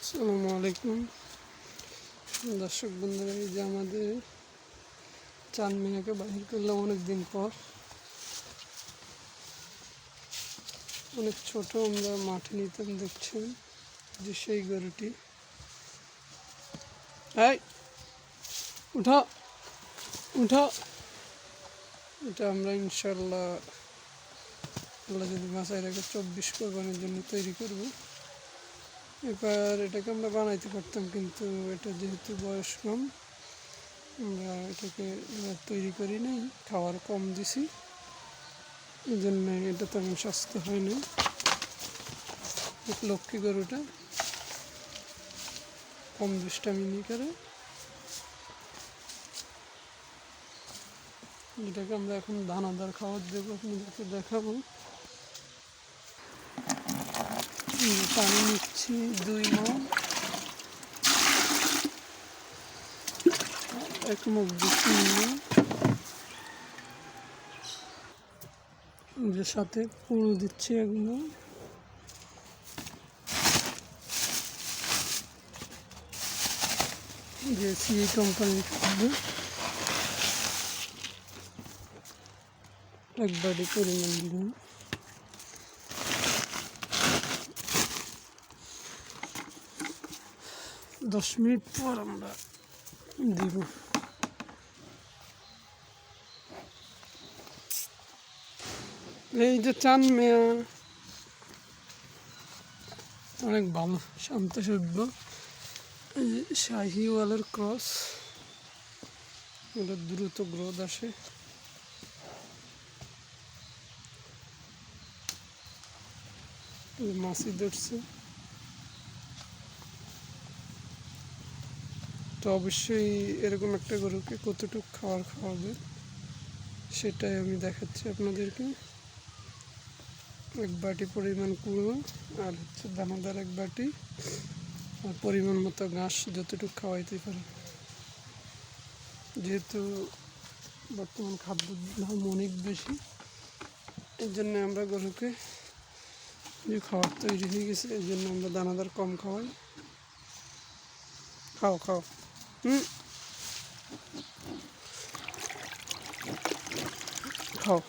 আসসালামু আলাইকুম দর্শক বন্ধুরা, এই যে আমাদের চাঁদ মিয়াকে বাহির করলাম অনেক দিন পর। অনেক ছোট আমরা মাঠে নিতাম, দেখছেন যে সেই গরুটি। এই উঠা উঠা, এটা আমরা ইনশাল্লাহ আল্লাহ যদি বাঁচায় রাখে 24 কোরবানির জন্য তৈরি করব। এবার এটাকে আমরা বানাইতে পারতাম, কিন্তু এটা যেহেতু বয়স কম, আমরা এটাকে তৈরি করি নাই, খাওয়ার কম দিছি, এই জন্য এটা তেমন স্বাস্থ্য হয় না। লক্ষ্মী গরুটা কম দুষ্টামিনি করে, এটাকে আমরা এখন দানাদার খাবার দেবো, আপনাদেরকে দেখাবো। পানি নিচ্ছি 2 মগ, 1 মগ দিচ্ছি, যে সাথে পুরো দিচ্ছি 1 মগ, যে সিএ কোম্পানির খাদ্য 1 বাটি পরিমাণ দিলাম। দশ মিনিট পর আমরা দিব। এই যে চাঁদ মিয়া অনেক ভালো, শান্তসভ্য, শাহিওয়ালের ক্রস, এটা দ্রুত গ্রোথ আসে। মাছি ধরছে, তো অবশ্যই এরকম একটা গরুকে কতটুকু খাবার খাওয়াবে সেটাই আমি দেখাচ্ছি আপনাদেরকে। 1 বাটি পরিমাণ কুড়ো, আর হচ্ছে দানাদার 1 বাটি, আর পরিমাণ মতো ঘাস যতটুকু খাওয়াইতে পারে। যেহেতু বর্তমান খাদ্যের দাম অনেক বেশি, এর জন্য আমরা গরুকে যে খাবার তৈরি হয়ে গেছে, এর জন্য আমরা দানাদার কম খাওয়াই। খাও খাও, খাও।